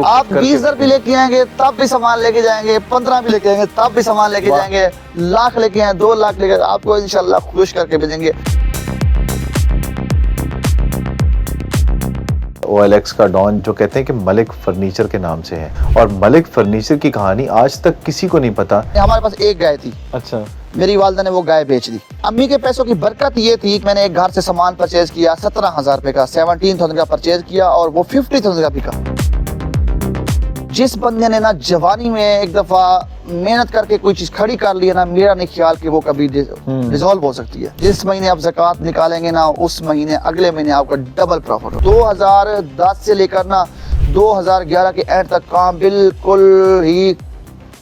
को آپ 20,000 بھی لے کے آئیں گے تب بھی سامان لے کے جائیں گے, 15 بھی لے کے آئیں گے تب بھی سامان لے کے جائیں گے, لاکھ لے کے آئیں 2 لاکھ لے کے, آپ کو انشاءاللہ خوش کر کے بھیجیں گے. OLX کا ڈان جو کہتے ہیں کہ ملک فرنیچر کے نام سے ہے, اور ملک فرنیچر کی کہانی آج تک کسی کو نہیں پتا. ہمارے پاس ایک گائے تھی, اچھا, میری والدہ نے وہ گائے بیچ دی. امی کے پیسوں کی برکت یہ تھی کہ میں نے ایک گھر سے سامان پرچیز کیا 17,000 روپے کا, 17,000 کا پرچیز کیا اور وہ 50,000 کا بکا. جس بندے نے نا جوانی میں ایک دفعہ محنت کر کے کوئی چیز کھڑی کر لی ہے نا, میرا نہیں خیال کہ وہ کبھی ریزالو ہو سکتی ہے. جس مہینے آپ زکوٰۃ نکالیں گے نا, اس مہینے اگلے مہینے آپ کا ڈبل پروفٹ ہو. 2010 سے لے کر نا 2011 کے اینڈ تک کام بالکل ہی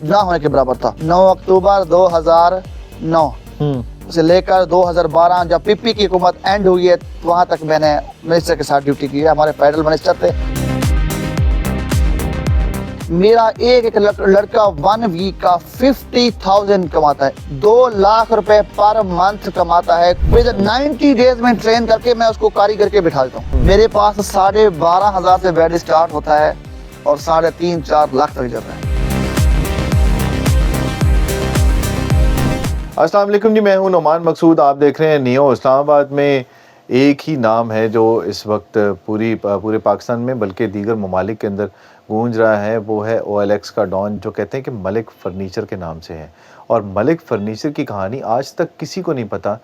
نہ ہونے کے برابر تھا. 9 اکتوبر 2009 سے لے کر 2012 جب پی پی کی حکومت اینڈ ہوئی ہے, وہاں تک میں نے منسٹر کے ساتھ ڈیوٹی کی ہے. ہمارے فیڈرل منسٹر تھے. میرا ایک لڑکا 1 ویک کا 50,000 کماتا ہے, 2 لاکھ روپے پر منتھ کماتا ہے. 90 ڈیز میں ٹرین کر کے میں اس کو کاریگر کے بٹھا دیتا ہوں. میرے پاس 12,500 سے بیڈ سٹارٹ ہوتا ہے اور 3.5-4 لاکھ تک جاتا ہے. السلام علیکم جی, میں ہوں نعمان مقصود, آپ دیکھ رہے ہیں نیو. اسلام آباد میں ایک ہی نام ہے جو اس وقت پورے پاکستان میں بلکہ دیگر ممالک کے اندر گونج رہا ہے, وہ ہے OLX کا ڈان جو کہتے ہیں کہ ملک فرنیچر کے نام سے ہے. اور ملک فرنیچر کی کہانی آج تک کسی کو نہیں پتا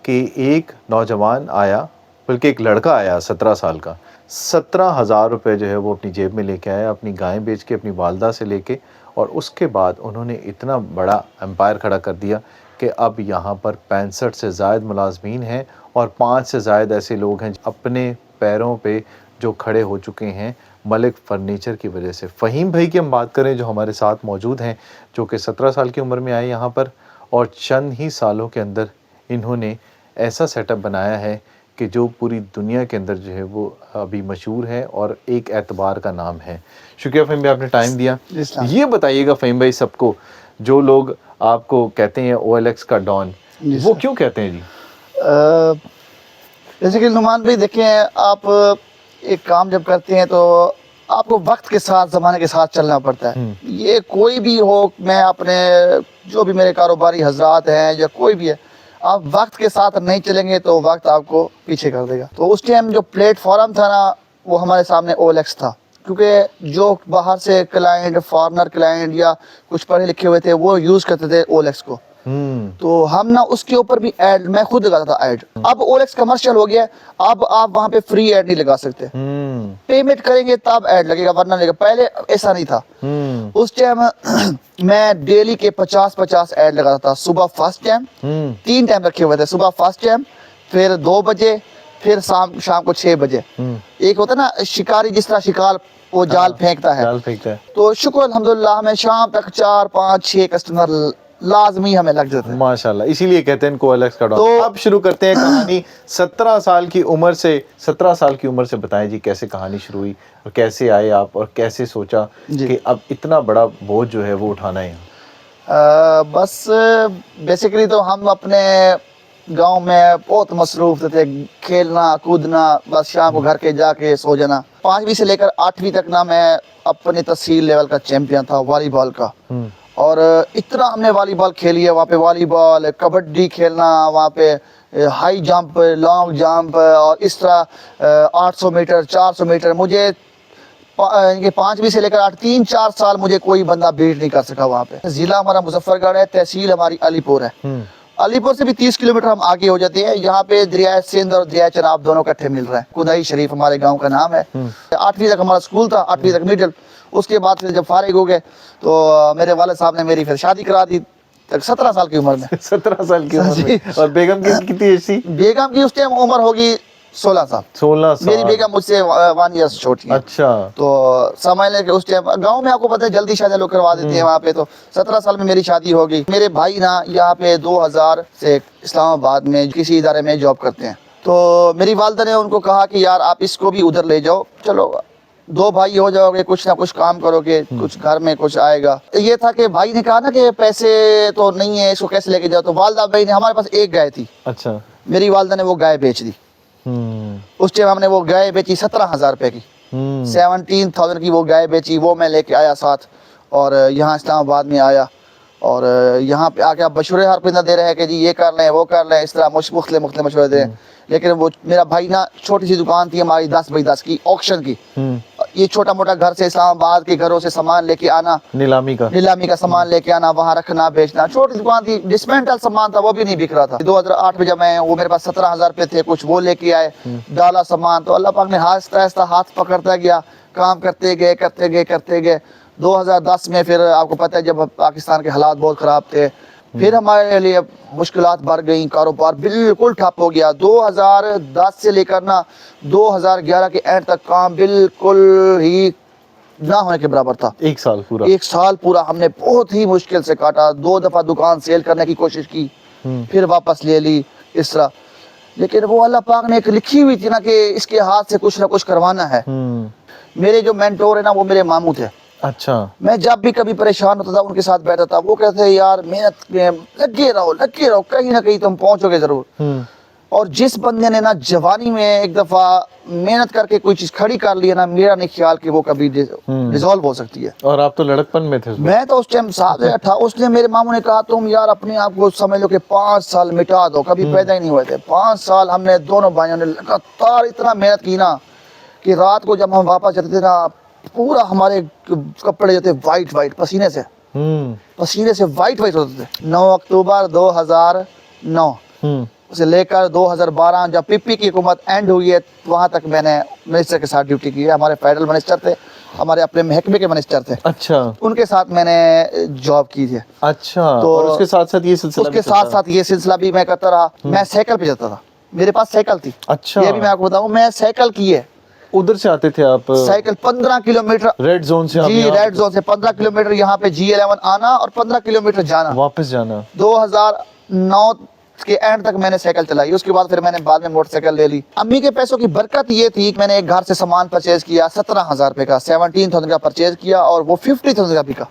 کہ ایک نوجوان آیا, بلکہ ایک لڑکا آیا 17 سال کا, 17,000 روپے جو ہے وہ اپنی جیب میں لے کے آیا, اپنی گائیں بیچ کے, اپنی والدہ سے لے کے, اور اس کے بعد انہوں نے اتنا بڑا امپائر کھڑا کر دیا کہ اب یہاں پر 65 سے زائد ملازمین ہیں اور 5 سے زائد ایسے لوگ ہیں اپنے پیروں پہ جو کھڑے ہو چکے ہیں ملک فرنیچر کی وجہ سے. فہیم بھائی کی ہم بات کریں جو ہمارے ساتھ موجود ہیں, جو کہ 17 سال کی عمر میں آئے یہاں پر, اور چند ہی سالوں کے اندر انہوں نے ایسا سیٹ اپ بنایا ہے کہ جو پوری دنیا کے اندر جو ہے وہ ابھی مشہور ہے اور ایک اعتبار کا نام ہے. شکریہ فہیم بھائی, آپ نے ٹائم دیا. یہ بتائیے گا فہیم بھائی سب کو, جو لوگ آپ کو کہتے ہیں OLX کا ڈان, وہ کیوں کہتے ہیں جی؟ جیسے کہ نعمان بھائی دیکھیں, آپ ایک کام جب کرتے ہیں تو آپ کو وقت کے ساتھ, زمانے کے ساتھ چلنا پڑتا ہے. یہ کوئی بھی ہو, میں اپنے جو بھی میرے کاروباری حضرات ہیں یا کوئی بھی ہے, آپ وقت کے ساتھ نہیں چلیں گے تو وقت آپ کو پیچھے کر دے گا. تو اس ٹائم جو پلیٹ فارم تھا نا, وہ ہمارے سامنے OLX تھا, کیونکہ جو باہر سے کلائنٹ, فارنر کلائنٹ یا کچھ پڑھے لکھے ہوئے تھے وہ یوز کرتے تھے OLX کو. تو ہم نا اس کے اوپر بھی ایڈ, میں خود لگاتا تھا ایڈ. اب OLX کمرشل ہو گیا, اب آپ وہاں پہ فری ایڈ نہیں لگا سکتے, پیمنٹ کریں گے تب ایڈ لگے گا, ورنہ لگے گا. پہلے ایسا نہیں تھا. اس ٹائم میں ڈیلی کے 50 ایڈ لگاتا تھا. صبح فرسٹ ٹائم, 3 ٹائم رکھے ہوئے تھے, صبح فرسٹ ٹائم, پھر 2 بجے, پھر شام کو 6 بجے. ایک ہوتا ہے نا شکاری, جس طرح شکار وہ جال پھینکتا ہے, تو شکر الحمدللہ ہمیں شام تک 4 5 6 کسٹمر لازمی ہمیں لگ جاتے ہیں. ماشاءاللہ, اسی لیے کہتے ہیں ان کو OLX کا ڈان. تو اب شروع کرتے ہیں کہانی. 17 سال کی عمر سے بتائیں جی, کیسے کہانی شروع ہوئی اور کیسے آئے آپ, اور کیسے سوچا کہ اب اتنا بڑا بوجھ جو ہے وہ اٹھانا ہے؟ بس بیسیکلی تو ہم اپنے گاؤں میں بہت مصروف تھے, کھیلنا کودنا, بس شام کو گھر کے جا کے سو جانا. 5ویں سے لے کر 8ویں تک نا میں اپنی تحصیل لیول کا چیمپئن تھا والی بال کا. اور اتنا ہم نے والی بال کھیلی ہے وہاں پہ, والی بال, کبڈی کھیلنا, وہاں پہ ہائی جمپ, لانگ جمپ, اور اس طرح 800 میٹر, 400 میٹر. مجھے 5ویں سے لے کر 3-4 سال مجھے کوئی بندہ بیٹ نہیں کر سکا وہاں پہ. ضلع ہمارا مظفر گڑھ ہے, تحصیل ہماری علی پور ہے. علی پور سے بھی 30 کلومیٹر ہم آگے ہو جاتے ہیں. یہاں پہ دریائے سندھ اور دریائے چناب دونوں کٹھے مل رہے ہیں. کدائی شریف ہمارے گاؤں کا نام ہے. 8ویں تک ہمارا اسکول تھا, 8ویں تک میڈل. اس کے بعد پھر جب فارغ ہو گئے تو میرے والد صاحب نے میری پھر شادی کرا دی 17 سال کی عمر میں. 17 سال کی عمر میں. اور بیگم کی کتنی ایج تھی؟ بیگم کی اس ٹائم عمر ہوگی 16 سال. 16 سال. میری بیگم مجھ سے 1 ایئر چھوٹی ہے. اچھا. تو سمجھ لیں کہ اس ٹائم گاؤں میں آپ کو پتہ ہے جلدی شادی لوگ کروا دیتے ہیں وہاں پہ. تو 17 سال میں میری شادی ہو گئی. میرے بھائی نا یہاں پہ 2000 سے اسلام آباد میں کسی ادارے میں جاب کرتے ہیں. تو میری والدہ نے ان کو کہا کہ یار آپ اس کو بھی ادھر لے جاؤ, چلو 2 بھائی ہو جاؤ گے, کچھ نہ کچھ کام کرو گے, کچھ گھر میں کچھ آئے گا. یہ تھا کہ بھائی نے کہا نا کہ پیسے تو نہیں ہے, اس کو کیسے لے کے جاؤ. تو والدہ بھائی نے, ہمارے پاس ایک گائے تھی. اچھا. میری والدہ نے وہ گائے بیچ دی. اس ٹائم ہم نے وہ گائے بیچی 17,000 روپے کی. 17,000 की वो गाय बेची, वो मैं लेके आया साथ, और यहाँ इस्लामाबाद में आया, और यहाँ पे आके आप मशवरे हर बंदा दे रहे हैं कि जी ये कर लें वो कर लें, इस तरह मुख्तलिफ मशवरे दे। लेकिन वो मेरा भाई ना, छोटी सी दुकान थी हमारी 10 बाई 10 की, ऑक्शन की। ये छोटा मोटा घर से इस्लामाबाद के घरों से सामान लेके आना, नीलामी का सामान लेके आना, वहाँ रखना बेचना, छोटी दुकान थी, डिस्मेंटल सामान था, वो भी नहीं बिक रहा था। 2008 में जब मैं, वो मेरे पास 17,000 रुपये थे कुछ, वो लेके आए, डाला सामान, तो अल्लाह पाक ने आहिस्ता आहिस्ता हाथ पकड़ता गया, काम करते गए। 2010 में फिर आपको पता है जब पाकिस्तान के हालात बहुत ख़राब थे, फिर हमारे लिए मुश्किलात बढ़ गई, कारोबार बिल्कुल ठप हो गया। 2010 से लेकर ना 2011 के एंड तक काम बिल्कुल ही ना होने के बराबर था। एक साल पूरा हमने बहुत ही मुश्किल से काटा। 2 दफ़ा दुकान सेल करने की कोशिश की, फिर वापस ले ली, इस तरह। लेकिन वो अल्लाह पाक ने एक लिखी हुई थी ना कि इसके हाथ से कुछ ना कुछ करवाना है। मेरे जो मेंटोर है ना, वो मेरे मामू थे। अच्छा। मैं जब भी कभी परेशान होता था उनके साथ बैठा था, वो कहते हैं यार मेहनत में लगे रहो, कहीं ना कहीं तुम पहुंचोगे जरूर। और जिस बंदे ने ना जवानी में एक दफा मेहनत करके कोई चीज खड़ी कर ली है ना, मेरा नहीं ख्याल कि वो कभी डिसॉल्व हो सकती है। और आप तो लड़कपन में थे। मैं तो उस टाइम साथ था। उसने, मेरे मामू ने कहा तुम यार अपने आप को समझ लो कि 5 साल मिटा दो, कभी पैदा ही नहीं हुए थे। 5 साल हमने दोनों भाइयों ने लगातार इतना मेहनत की ना कि रात को जब हम वापस जाते थे ना, पूरा हमारे कपड़े जो थे वाइट पसीने से वाइट होते थे। 9 अक्टूबर 2009 से लेकर 2012 जब पीपी की हुकूमत एंड हुई है, वहां तक मैंने मिनिस्टर के साथ ड्यूटी की है। हमारे फेडरल मिनिस्टर थे, हमारे अपने महकमे के मिनिस्टर थे। अच्छा। उनके साथ मैंने जॉब की थी। अच्छा। तो और उसके साथ साथ ये सिलसिला भी मैं करता रहा। मैं साइकिल पे जाता था, मेरे पास साइकिल थी। अच्छा। ये भी मैं आपको बताऊं, मैं साइकिल की है। उधर से आते थे आप? साइकिल 15 किलोमीटर रेड जोन से। जी, रेड जोन से 15 किलोमीटर यहाँ पे G11 आना और 15 किलोमीटर जाना, वापस जाना। 2009 के एंड तक मैंने साइकिल चलाई। उसके बाद फिर मैंने बाद में मोटरसाइकिल ले ली। अम्मी के पैसों की बरकत ये थी कि मैंने एक घर से सामान परचेज किया 17,000 रुपए का, 17,000 का परचेज किया, और वो 50,000 का बिका,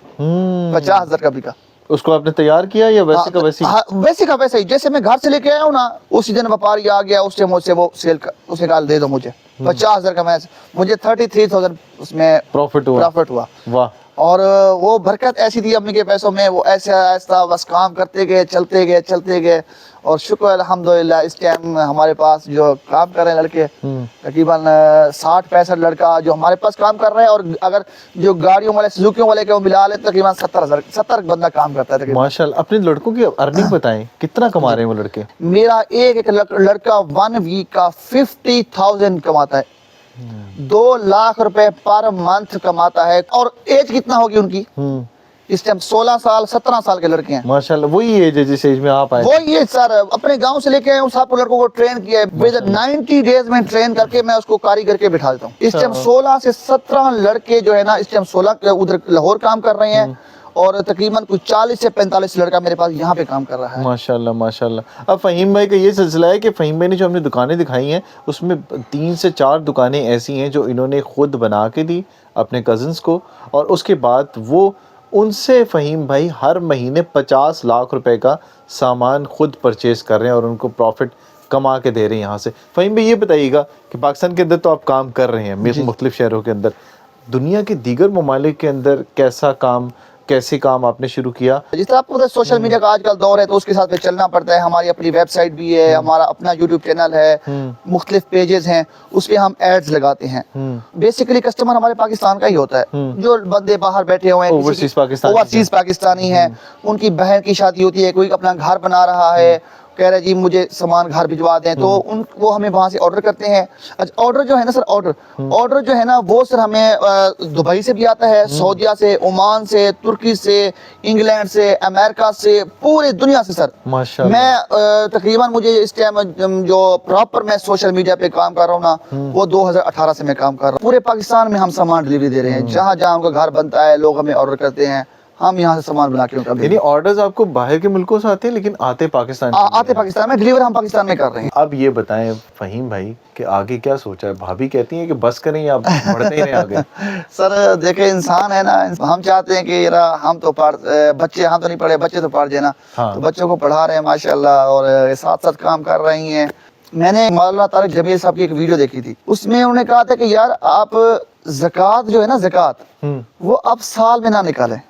50,000 का बिका। उसको आपने तैयार किया या वैसे का वैसे? वैसे का वैसे ही, जैसे मैं घर से लेके आया हूँ ना, उसी दिन व्यापारी आ गया, उससे मुझसे वो सेल कर, उसे कहा दे दो मुझे 50,000 का। मुझे 33,000 उसमें प्रॉफिट हुआ। वाह। और वो बरकत ऐसी थी अम्मी के पैसों में, वो ऐसे ऐसा बस काम करते गए, चलते गए। और शुक्र अल्हम्दुलिल्लाह इस टाइम हमारे पास जो काम कर रहे हैं लड़के, तकरीबन 60-65 लड़का जो हमारे पास काम कर रहे हैं। और अगर जो गाड़ियों वाले, सुजुकियों वाले को मिला ले, तकरीबन 70 बंदा काम करता है। माशाल्लाह। अपने लड़कों की अर्निंग बताएं, कितना कमा रहे हैं वो लड़के? मेरा एक लड़का 1 वीक का 50,000 कमाता है, 2 लाख रुपए पर मंथ कमाता है। और एज कितना होगी उनकी इस टाइम? 16 साल 17 साल के लड़के हैं। माशाल्लाह। वही एज है जिस एज में आप आए? वही एज सर। अपने गांव से लेके आए हूँ, 7 लड़कों को ट्रेन किया है। 90 डेज में ट्रेन करके मैं उसको कारीगर के बिठा देता हूँ। इस टाइम 16 से 17 लड़के जो है ना, इस टाइम 16 उधर लाहौर काम कर रहे हैं, और तकरीबन कुछ 40 से 45 लड़का मेरे पास यहाँ पे काम कर रहा है। माशाल्लाह। अब फ़हीम भाई का ये सिलसिला है कि फ़हीम भाई ने जो हमने दुकानें दिखाई हैं, उसमें 3 से 4 दुकानें ऐसी हैं जो इन्होंने खुद बना के दी अपने कज़न्स को, और उसके बाद वो उनसे फ़हीम भाई हर महीने 50 लाख रुपए का सामान खुद परचेज़ कर रहे हैं और उनको प्रॉफिट कमा के दे रहे हैं यहाँ से। फ़हीम भाई ये बताइएगा कि पाकिस्तान के अंदर तो आप काम कर रहे हैं मुख्तलिफ शहरों के अंदर, दुनिया के दीगर ममालिक के अंदर कैसे काम आपने शुरू किया? जिस तरह आपको पता है सोशल मीडिया का आजकल दौर है, तो उसके साथ में चलना पड़ता है। हमारी अपनी वेबसाइट भी है, हमारा अपना यूट्यूब चैनल है, मुख्तलिफ पेजेस हैं, उस पे हम एड्स लगाते हैं। बेसिकली कस्टमर हमारे पाकिस्तान का ही होता है। जो बंदे बाहर बैठे हुए हैं, ओवरसीज पाकिस्तानी हैं, उनकी बहन की शादी होती है, कोई अपना घर बना रहा है, कह रहे जी मुझे सामान घर भिजवा दें, तो वो हमें वहाँ से ऑर्डर करते हैं। अच्छा, ऑर्डर जो है ना सर, ऑर्डर जो है ना, वो सर हमें दुबई से भी आता है, सऊदीया से, ओमान से, तुर्की से, इंग्लैंड से, अमेरिका से, पूरी दुनिया से सर। माशाल्लाह। मैं तकरीबन मुझे इस टाइम जो प्रॉपर मैं सोशल मीडिया पे काम कर रहा हूँ ना, वो 2018 से मैं काम कर रहा हूँ। पूरे पाकिस्तान में हम सामान डिलीवरी दे रहे हैं, जहाँ जहाँ उनका घर बनता है, लोग हमें ऑर्डर करते हैं, हम यहाँ से सामान बना के उनका। यानी ऑर्डर्स आपको बाहर के मुल्कों से आते हैं, लेकिन आते पाकिस्तान में, डिलीवर हम पाकिस्तान में कर रहे हैं। अब ये बताएं फ़हीम भाई कि आगे क्या सोचा है? भाभी कहती हैं कि बस करें या बढ़ते ही रहे आगे? सर देखे, इंसान है ना, हम चाहते हैं कि हम तो बच्चे, हम तो नहीं पढ़े, बच्चे तो पढ़ जाना। हाँ। तो बच्चों को पढ़ा रहे हैं माशाल्लाह, और साथ साथ काम कर रही हैं। मैंने मौलाना तारिक जमील साहब की एक वीडियो देखी थी, उसमें उन्होंने कहा था कि यार आप ज़कात जो है ना, ज़कात वो अब साल में ना निकालें,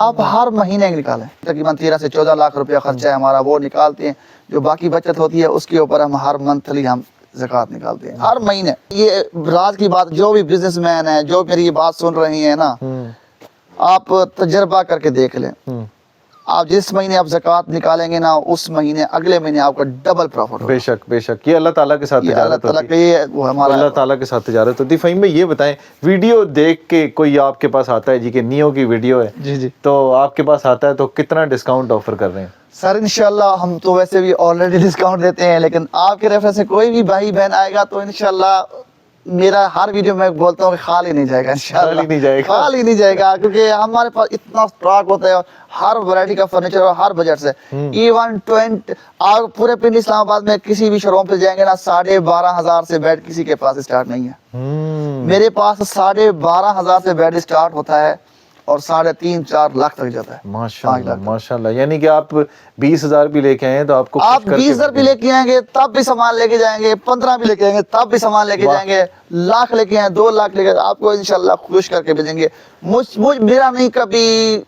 आप हर महीने निकालें। तकरीबन 13 से 14 लाख रुपया खर्चा है हमारा, वो निकालते हैं। जो बाकी बचत होती है उसके ऊपर हम हर मंथली हम ज़कात निकालते हैं, हर महीने। ये राज की बात, जो भी बिजनेसमैन है, जो मेरी ये बात सुन रही है ना, आप तजर्बा करके देख लें। आप जिस महीने आप ज़कात निकालेंगे ना, उस महीने अगले महीने आपका डबल प्रॉफिट होगा। बेशक बेशक, ये अल्लाह ताला के साथ ये अल्लाह तिजारत ताला होती का है, ये वो हमारा अल्लाह ताला के साथ तिजारत होती है। फ़हीम भाई ये बताएं, वीडियो देख के कोई आपके पास आता है जी कि नियो की वीडियो है, जी जी तो आपके पास आता है तो कितना डिस्काउंट ऑफर कर रहे हैं? सर, इंशाल्लाह हम तो वैसे भी ऑलरेडी डिस्काउंट देते हैं, लेकिन आपके रेफरेंस से कोई भी भाई बहन आएगा तो इंशाल्लाह मेरा हर वीडियो में बोलता हूँ कि खाली नहीं जाएगा, इंशाल्लाह खाली नहीं जाएगा। खाली नहीं जाएगा, क्योंकि हमारे पास इतना स्टॉक होता है हर वैरायटी का फर्नीचर और हर बजट से। इवन 20 आप पूरे पिंड इस्लामाबाद में किसी भी शोरूम पे जाएंगे ना, 12,500 से बेड किसी के पास स्टार्ट नहीं है। मेरे पास 12,500 से बेड स्टार्ट होता है और 3.5-4 लाख तक जाता है। माशाल्लाह माशाल्लाह, यानी कि आप 20,000 भी लेके आए हैं तो आपको आप 20,000 भी लेके आएंगे तब भी सामान लेके जाएंगे, 15 भी लेके आएंगे तब भी सामान लेके जाएंगे, लाख लेके आए, 2 लाख लेके, आपको इंशाल्लाह खुश करके भेजेंगे। मेरा नहीं कभी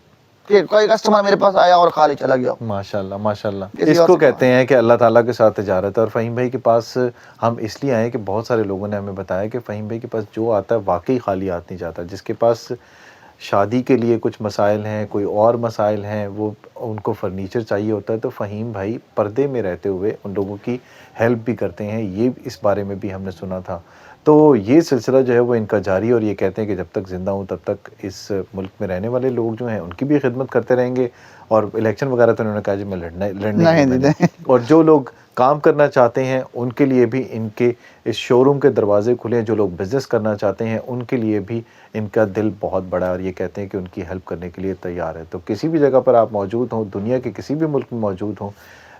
कि कोई कस्टमर मेरे पास आया और खाली चला गया। माशाल्लाह माशाल्लाह, इसको कहते हैं कि अल्लाह ताला के साथ तिजारत है। और फ़हीम भाई के पास हम इसलिए आए कि बहुत सारे लोगों ने हमें बताया कि फ़हीम भाई के पास जो आता है वाकई खाली हाथ नहीं जाता। जिसके पास शादी के लिए कुछ मसाइल हैं, कोई और मसाइल हैं, वो उनको फर्नीचर चाहिए होता है, तो फ़हीम भाई पर्दे में रहते हुए उन लोगों की हेल्प भी करते हैं। ये इस बारे में भी हमने सुना था। तो ये सिलसिला जो है वो इनका जारी है, और ये कहते हैं कि जब तक ज़िंदा हूँ तब तक इस मुल्क में रहने वाले लोग जो हैं उनकी भी खिदमत करते रहेंगे। और इलेक्शन वगैरह तो उन्होंने कहा जी मैं लड़ने नहीं। और जो लोग काम करना चाहते हैं उनके लिए भी इनके इस शोरूम के दरवाजे खुले हैं। जो लोग बिज़नेस करना चाहते हैं उनके लिए भी इनका दिल बहुत बड़ा है, और ये कहते हैं कि उनकी हेल्प करने के लिए तैयार है। तो किसी भी जगह पर आप मौजूद हों, दुनिया के किसी भी मुल्क में मौजूद हों,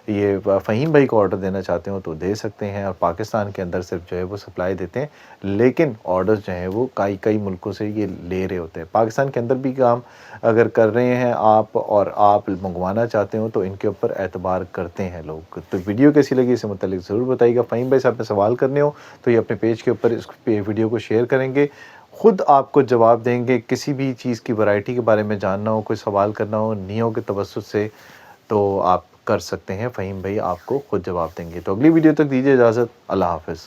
ये फ़हीम भाई को ऑर्डर देना चाहते हो तो दे सकते हैं। और पाकिस्तान के अंदर सिर्फ जो है वो सप्लाई देते हैं, लेकिन ऑर्डर्स जो हैं वो कई मुल्कों से ये ले रहे होते हैं। पाकिस्तान के अंदर भी काम अगर कर रहे हैं आप और आप मंगवाना चाहते हो तो इनके ऊपर एतबार करते हैं लोग। तो वीडियो कैसी लगी इससे मुतालिक ज़रूर बताइएगा। फ़हीम भाई से आपने सवाल करने हो तो ये अपने पेज के ऊपर इस वीडियो को शेयर करेंगे, ख़ुद आपको जवाब देंगे। किसी भी चीज़ की वैरायटी के बारे में जानना हो, कोई सवाल करना हो नियो के तवस्सुत से, तो आप कर सकते हैं। फ़हीम भाई आपको खुद जवाब देंगे। तो अगली वीडियो तक दीजिए इजाज़त। अल्लाह हाफ़िज़।